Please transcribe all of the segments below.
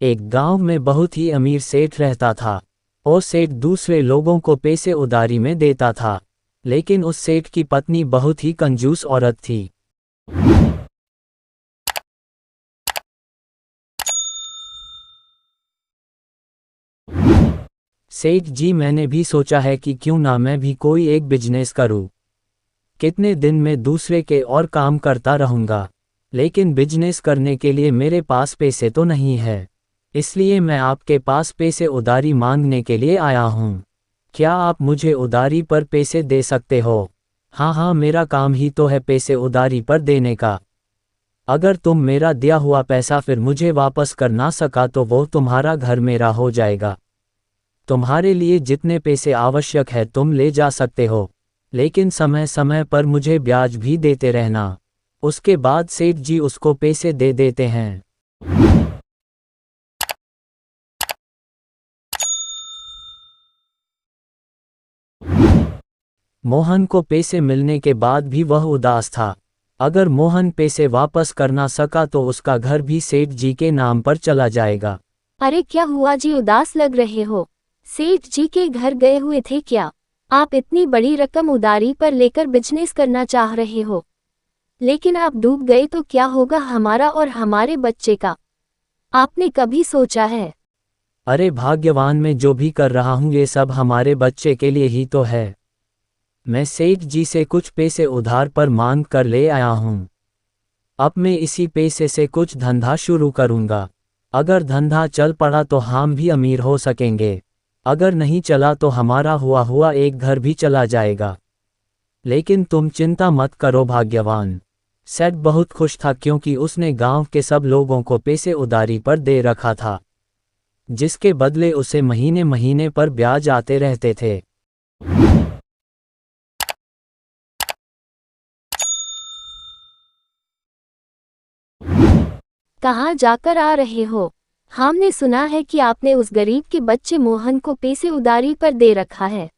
एक गांव में बहुत ही अमीर सेठ रहता था। वो सेठ दूसरे लोगों को पैसे उधारी में देता था, लेकिन उस सेठ की पत्नी बहुत ही कंजूस औरत थी। सेठ जी, मैंने भी सोचा है कि क्यों ना मैं भी कोई एक बिजनेस करूं। कितने दिन में दूसरे के और काम करता रहूंगा, लेकिन बिजनेस करने के लिए मेरे पास पैसे तो नहीं है। इसलिए मैं आपके पास पैसे उधारी मांगने के लिए आया हूं। क्या आप मुझे उधारी पर पैसे दे सकते हो? हाँ हाँ, मेरा काम ही तो है पैसे उधारी पर देने का। अगर तुम मेरा दिया हुआ पैसा फिर मुझे वापस कर ना सका तो वो तुम्हारा घर मेरा हो जाएगा। तुम्हारे लिए जितने पैसे आवश्यक है तुम ले जा सकते हो, लेकिन समय समय पर मुझे ब्याज भी देते रहना। उसके बाद सेठ जी उसको पैसे दे देते हैं। मोहन को पैसे मिलने के बाद भी वह उदास था। अगर मोहन पैसे वापस कर ना सका तो उसका घर भी सेठ जी के नाम पर चला जाएगा। अरे क्या हुआ जी, उदास लग रहे हो? सेठ जी के घर गए हुए थे क्या? आप इतनी बड़ी रकम उधारी पर लेकर बिजनेस करना चाह रहे हो, लेकिन आप डूब गए तो क्या होगा हमारा और हमारे बच्चे का? आपने कभी सोचा है? अरे भाग्यवान, मैं जो भी कर रहा हूँ ये सब हमारे बच्चे के लिए ही तो है। मैं सेठ जी से कुछ पैसे उधार पर मांग कर ले आया हूँ। अब मैं इसी पैसे से कुछ धंधा शुरू करूँगा। अगर धंधा चल पड़ा तो हम भी अमीर हो सकेंगे, अगर नहीं चला तो हमारा हुआ हुआ एक घर भी चला जाएगा। लेकिन तुम चिंता मत करो भाग्यवान। सेठ बहुत खुश था क्योंकि उसने गांव के सब लोगों को पैसे उधारी पर दे रखा था, जिसके बदले उसे महीने महीने पर ब्याज आते रहते थे। कहाँ जाकर आ रहे हो? हमने सुना है कि आपने उस गरीब के बच्चे मोहन को पैसे उधारी पर दे रखा है।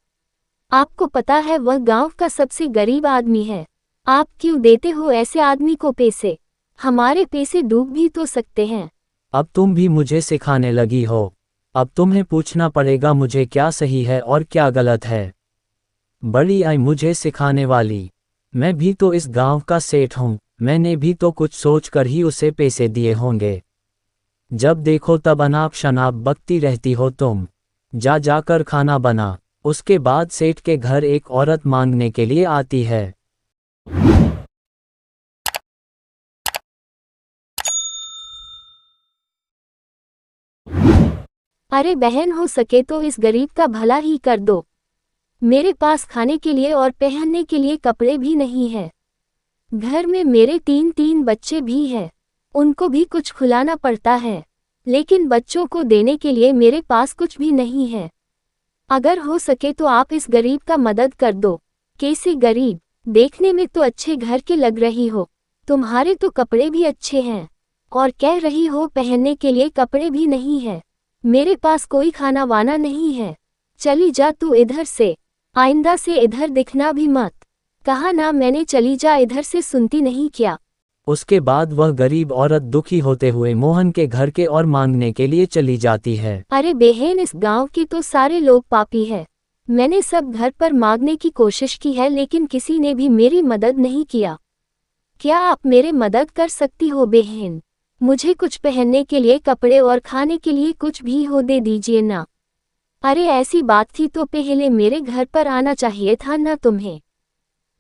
आपको पता है वह गांव का सबसे गरीब आदमी है। आप क्यों देते हो ऐसे आदमी को पैसे? हमारे पैसे डूब भी तो सकते हैं। अब तुम भी मुझे सिखाने लगी हो। अब तुम्हें पूछना पड़ेगा मुझे क्या सही है और क्या गलत है। बड़ी आई मुझे सिखाने वाली। मैं भी तो इस गांव का सेठ हूँ, मैंने भी तो कुछ सोच कर ही उसे पैसे दिए होंगे। जब देखो तब अनाप शनाप बकती रहती हो तुम। जा जाकर खाना बना। उसके बाद सेठ के घर एक औरत मांगने के लिए आती है। अरे बहन, हो सके तो इस गरीब का भला ही कर दो। मेरे पास खाने के लिए और पहनने के लिए कपड़े भी नहीं है। घर में मेरे तीन तीन बच्चे भी हैं, उनको भी कुछ खिलाना पड़ता है, लेकिन बच्चों को देने के लिए मेरे पास कुछ भी नहीं है। अगर हो सके तो आप इस गरीब का मदद कर दो। कैसे गरीब? देखने में तो अच्छे घर के लग रही हो, तुम्हारे तो कपड़े भी अच्छे हैं, और कह रही हो पहनने के लिए कपड़े भी नहीं है। मेरे पास कोई खाना वाना नहीं है। चली जा तू इधर से, आइंदा से इधर दिखना भी मत। कहा ना मैंने, चली जा इधर से, सुनती नहीं क्या? उसके बाद वह गरीब औरत दुखी होते हुए मोहन के घर के और मांगने के लिए चली जाती है। अरे बहन, इस गांव के तो सारे लोग पापी है। मैंने सब घर पर मांगने की कोशिश की है लेकिन किसी ने भी मेरी मदद नहीं किया। क्या आप मेरे मदद कर सकती हो बहन? मुझे कुछ पहनने के लिए कपड़े और खाने के लिए कुछ भी हो दे दीजिए ना। अरे ऐसी बात थी तो पहले मेरे घर पर आना चाहिए था ना तुम्हें।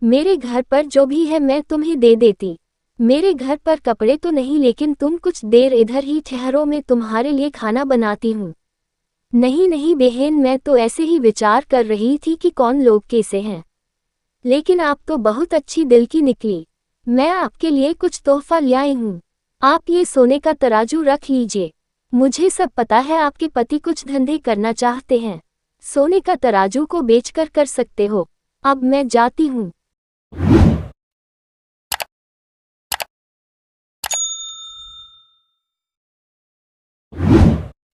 मेरे घर पर जो भी है मैं तुम्हें दे देती। मेरे घर पर कपड़े तो नहीं, लेकिन तुम कुछ देर इधर ही ठहरो, मैं तुम्हारे लिए खाना बनाती हूँ। नहीं नहीं बहन, मैं तो ऐसे ही विचार कर रही थी कि कौन लोग कैसे हैं, लेकिन आप तो बहुत अच्छी दिल की निकली। मैं आपके लिए कुछ तोहफा ले आई हूँ। आप ये सोने का तराजू रख लीजिए। मुझे सब पता है आपके पति कुछ धंधे करना चाहते हैं, सोने का तराजू को बेचकर कर सकते हो। अब मैं जाती हूँ।